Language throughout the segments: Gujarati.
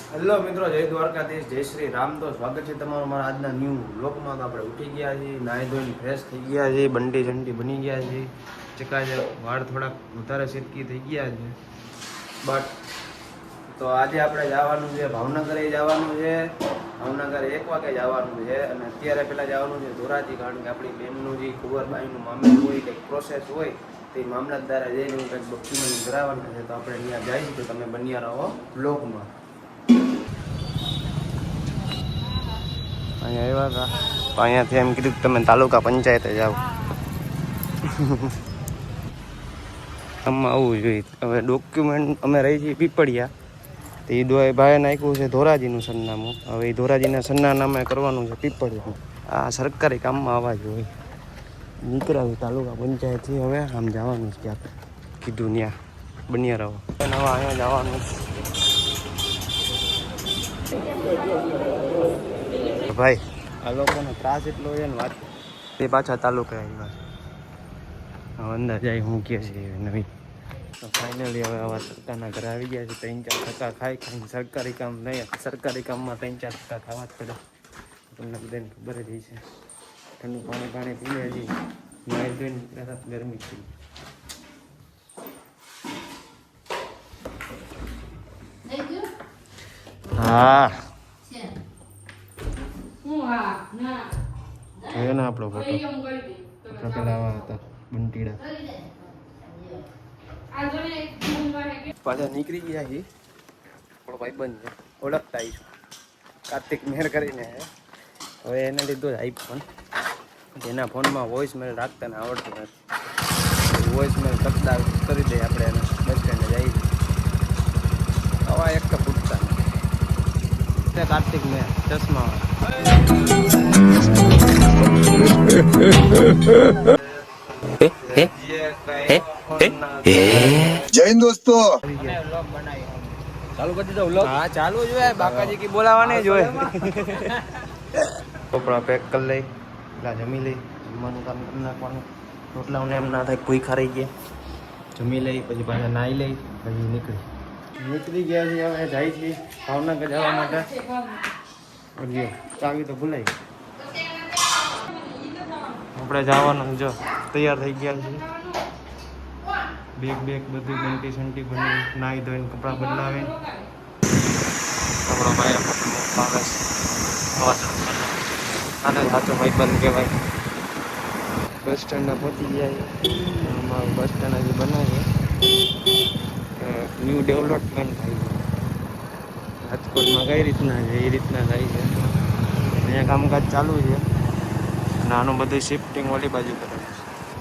હેલો મિત્રો, જય દ્વારકાધીશ, જય શ્રી રામ. તો સ્વાગત છે તમારું મારા આજના ન્યૂ બ્લોગમાં. તો આપણે ઉઠી ગયા છીએ, નાહી ધોઈને ફ્રેશ થઈ ગયા છીએ, બંડી ઝંડી બની ગયા છે, ચકાજે વાળ થોડાક વધારે સિરકી થઈ ગયા છે. બટ તો આજે આપણે જવાનું છે ભાવનગર, જવાનું છે ભાવનગર 1 વાગે જવાનું છે. અને અત્યારે પહેલાં જવાનું છે ધોરાજી, કારણ કે આપણી બેનનું જે કુંવરબાઈનું મામલું હોય, કંઈક પ્રોસેસ હોય તે મામલતદારે જઈને કંઈક ડોક્યુમેન્ટ કરાવવાના છે. તો આપણે ત્યાં જઈશું, તો તમે બન્યા રહો બ્લોગમાં. અહીંયા આવ્યા હતા, અહીંયાથી એમ કીધું કે તમે તાલુકા પંચાયતે જાઓ. આમાં આવવું જોઈએ. હવે ડોક્યુમેન્ટ અમે રહી છીએ પીપળિયા, તો એ ભાઈએ નાખ્યું છે ધોરાજીનું સરનામું. હવે એ ધોરાજીના સરનામે કરવાનું છે પીપળિયા. આ સરકારી કામમાં આવવા જોઈએ. નીકળાવી તાલુકા પંચાયતથી હવે આમ જવાનું છે ક્યાંક, કીધું ત્યાં બન્યા રહો. હવે અહીંયા જવાનું ભાઈ. આ લોકોનો ત્રાસ એટલો છે ને વાત. તે પાછા તાલુકા આવ્યા છે. હવે અંદર જાય શું કહે છે નવી. તો ફાઇનલી હવે આવા સરકારના ઘરે આવી ગયા છે. 3-4 ટકા ખાઈ ખાઈને સરકારી કામ નહીં, સરકારી કામમાં 3-4 ટકા ખાવા જ પડે. તમને બધાને ખબર જ છે. ઠંડુ પાણી પીને હજી નાઈ ધોઈને ગરમી થઈ. હા જોયો ને આપણો ફોટો. આપણે પેલા આવા હતા બંટીડા. પાછા નીકળી ગયા છીએ. આપણો ભાઈ બંધ છે, ઓળખતા આવીશું. કાર્તિક મેર કરીને હવે એને લીધો જ આઈફોન. જેના ફોનમાં વોઇસ મેલ રાખતા ને આવડતું નથી. વોઇસ મેલ કરતા કરી દઈએ આપણે એને. બસ સ્ટેન્ડે જઈએ. હવા એક તો પૂછતા નથી. કાર્તિક મેર ચશ્મા. જય હિન્દ દોસ્તો. ચાલુ કરી દીધો વ્લોગ? હા ચાલુ જ હોય, બાકાજી કી બોલાવાને જ હોય. કપડા પેક કરી લઈ, પેલા જમી લઈ, જમવાનું કામ કરી નાખવાનું. રોટલાઓને એમ ના થાય ભૂઈ ખાઈ ગયા. જમી લઈ, પછી પાછા નાહી લઈ, પછી નીકળી ગયા છીએ. હવે જાય છીએ ભાવનગર જવા માટે. ચાવી તો ભૂલાઈ. આપણે જવાનું જો તૈયાર થઈ ગયા છીએ. બેગ બધું ઘંટી સંટી બની, નાહી ધોઈને કપડાં બદલાવીને આપણો ભાઈ આવે આને સાચો ભાઈ બંધ કહેવાય. બસ સ્ટેન્ડે પહોંચી ગયા. અમારું બસ સ્ટેન્ડ હજી બનાવીએ, ન્યૂ ડેવલપમેન્ટ થાય છે. રાજકોટમાં કઈ રીતના છે એ રીતના થાય છે. અહીંયા કામકાજ ચાલુ છે. અને આનું બધું શિફ્ટિંગ ઓલી બાજુ કરે છે.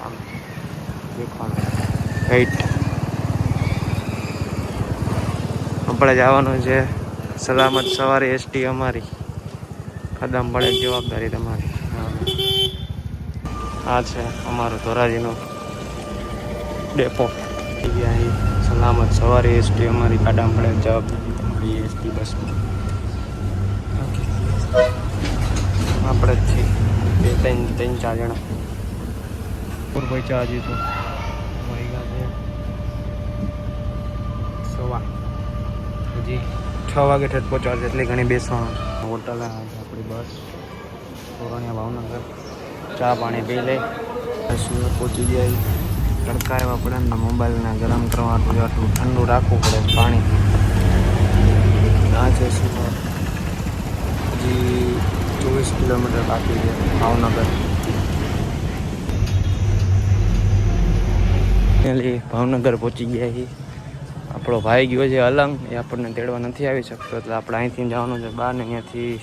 આમ દેખવાનું રાઈટ. આપણે જવાનું છે સલામત સવારે એસટી અમારી. કદમ પડે જવાબદારી તમારી. આ છે અમારું ધોરાજીનો ડેપો. સલામત સવારે એસટી અમારી. કાડામ પડે જવાબદારી તમારી એસટી બસમાં. આપણે જ છીએ 3-4 જણા. ઉપર પૈસા હજી તો સવા હજી 6 વાગે ઠેઠ પહોંચવા છે. એટલી ઘણી બેસવાનું. હોટલ આપણી બસ તોરણિયા ભાવનગર. ચા પાણી પી લઈ સુરત પહોંચી જાય. તડકા એવા પડે ને મોબાઈલને ગરમ કરવાનું, આટલું ઠંડુ રાખવું પડે પાણી. આ છે સુરત. હજી 24 કિલોમીટર બાકી છે ભાવનગર. ભાવનગર પહોંચી ગયા છીએ. આપણો ભાઈ ગયો છે અલંગ, એ આપણને તેડવા નથી આવી શકતો. એટલે આપણે અહીંથી જવાનું છે બહાર ને અહીંયાથી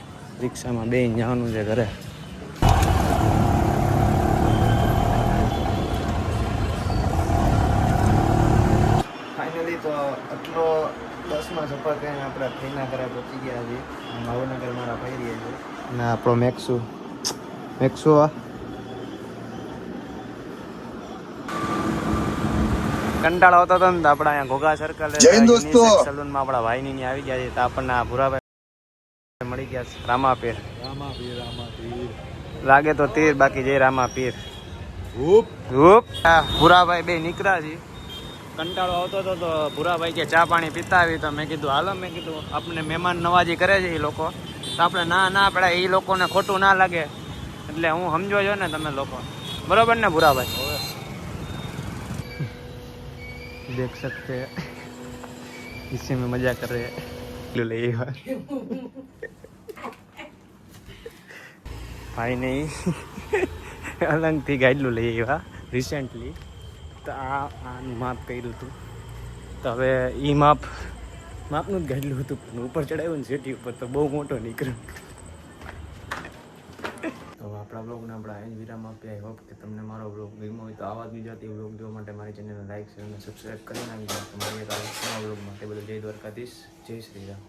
રિક્ષામાં બેસીને જવાનું છે ઘરે. ફાઇનલી તો આટલો બસમાં સફર કરીને આપણે ફઈના ઘરે પહોંચી ગયા છીએ. ભાવનગર મારા ભાઈ રહે છે. અને આપણો મેક્સુ કંટાળો આવતો હતો ને તો આપણે અહીંયા ઘોઘા સર્કલ સલૂનમાં આપણા ભાઈની આવી ગયા છે. તો આપણને આ ભૂરાભાઈ મળી ગયા છે. રામાપીર લાગે તો તીર, બાકી જય રામાપીર. ભૂરાભાઈ બે નીકળ્યા છે. કંટાળો આવતો હતો તો ભૂરાભાઈ કે ચા પાણી પીતા આવી તો મેં કીધું હાલો, મેં કીધું આપણે મહેમાન નવાજી કરે છે એ લોકો તો આપણે ના પડાય, એ લોકોને ખોટું ના લાગે એટલે હું સમજો છો ને તમે લોકો, બરોબર ને ભૂરાભાઈ? देख सकते हैं इसी में मजा कर रहे हैं ले भाई नहीं अलगથી ગાડલું લઈ આવ્યા રિસેન્ટલી, તો આનું માપ કર્યું હતું તો હવે એ માપનું જ ગાડલું હતું પણ ઉપર ચડાવ્યું ને સિટી ઉપર તો બહુ મોટો નીકળ્યો. તો આપણા બ્લોગને આપણે અહીં વિરામ આપીએ. આઈ હોપ કે તમને મારો બ્લોગ ગમ્યો હોય તો આવા ગુજરાતી બ્લોગ જોવા માટે મારી ચેનલને લાઈક શેર અને સબસ્ક્રાઈબ કરી નાખજો. તમારી એક આવા બ્લોગ માટે બધું જય દ્વારકાધીશ, જય શ્રી રામ.